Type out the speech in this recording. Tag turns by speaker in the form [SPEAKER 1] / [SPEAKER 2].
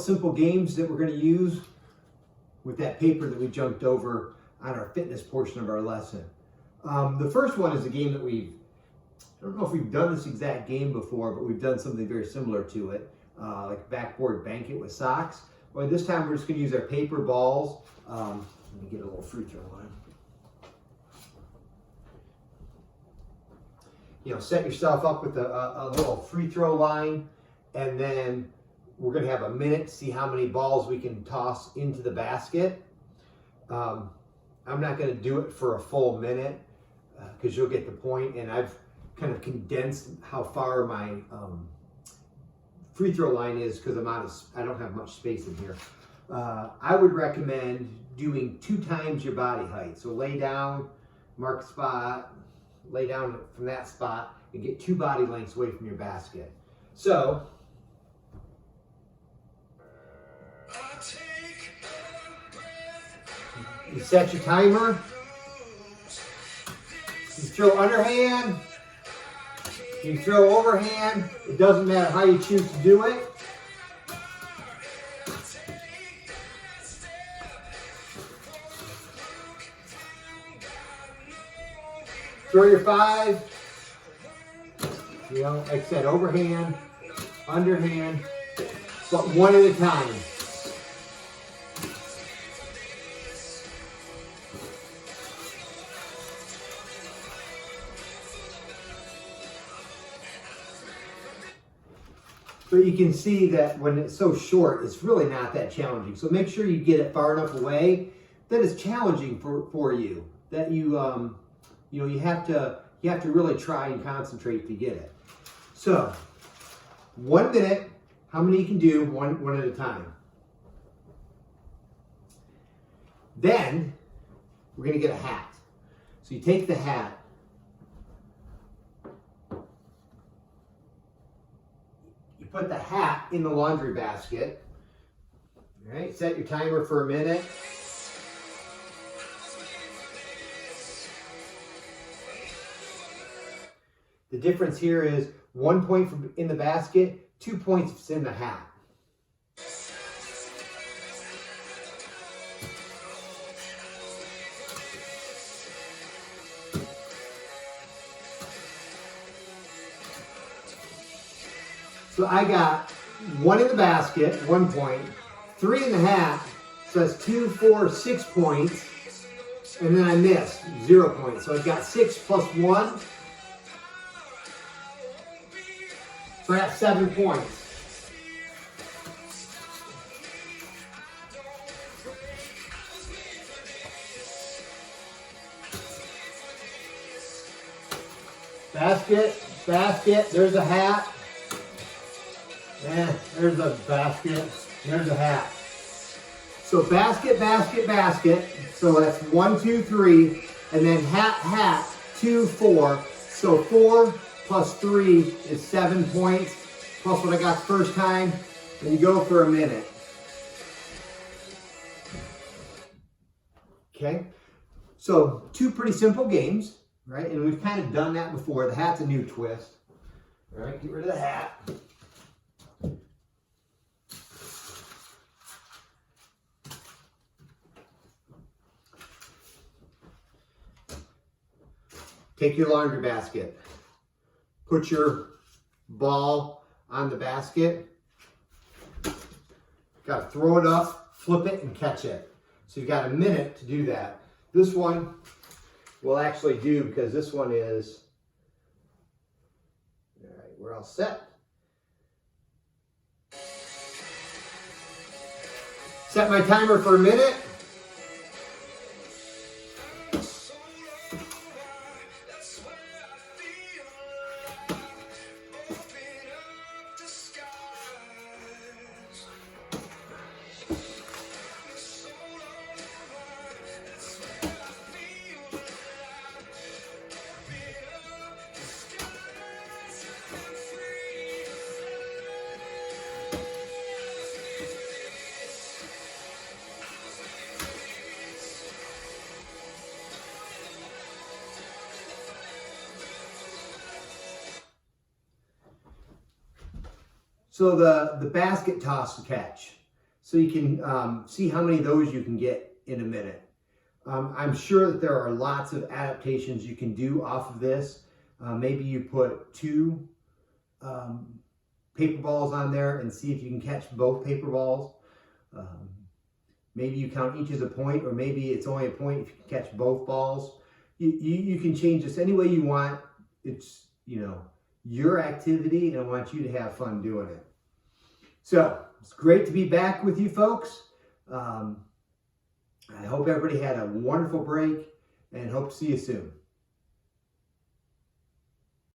[SPEAKER 1] Simple games that we're going to use with that paper that we jumped over on our fitness portion of our lesson. The first one is a game that I don't know if we've done this exact game before, but we've done something very similar to it, like backboard bank it with socks. Well, this time we're just going to use our paper balls. Let me get a little free throw line. Set yourself up with a little free throw line, and then we're going to have a minute to see how many balls we can toss into the basket. I'm not going to do it for a full minute because you'll get the point, and I've kind of condensed how far my free throw line is because I don't have much space in here. I would recommend doing 2 times your body height. So lay down, mark a spot, lay down from that spot, and get 2 body lengths away from your basket. So, you set your timer. You throw underhand. You throw overhand. It doesn't matter how you choose to do it. Throw your 5. Like I said, overhand, underhand, but one at a time. So you can see that when it's so short, it's really not that challenging. So make sure you get it far enough away that it's challenging for you. That you have to really try and concentrate to get it. So 1 minute, how many you can do one at a time. Then we're going to get a hat. So you take the hat. You put the hat in the laundry basket. All right, set your timer for a minute. The difference here is 1 point in the basket, 2 points if it's in the hat. So I got 1 in the basket, 1 point, 3 in the hat, so that's 2, 4, 6 points, and then I missed, 0 points. So I got 6 plus 1. So I got 7 points. Basket, basket, there's a hat. There's a basket, there's a hat. So basket, basket, basket. So that's 1, 2, 3. And then hat, hat, 2, 4. So 4 plus 3 is 7 points, plus what I got the first time, and you go for a minute. Okay, so 2 pretty simple games, right? And we've kind of done that before. The hat's a new twist. All right, get rid of the hat. Take your laundry basket. Put your ball on the basket. Got to throw it up, flip it, and catch it. So you've got a minute to do that. This one we'll actually do because this one is, all right, we're all set. Set my timer for a minute. So the basket toss to catch. so you can see how many of those you can get in a minute. I'm sure that there are lots of adaptations you can do off of this. Maybe you put 2 paper balls on there and see if you can catch both paper balls. Maybe you count each as a point, or maybe it's only a point if you can catch both balls. You can change this any way you want. It's, you know, your activity, and I want you to have fun doing it. So it's great to be back with you folks. I hope everybody had a wonderful break, and hope to see you soon.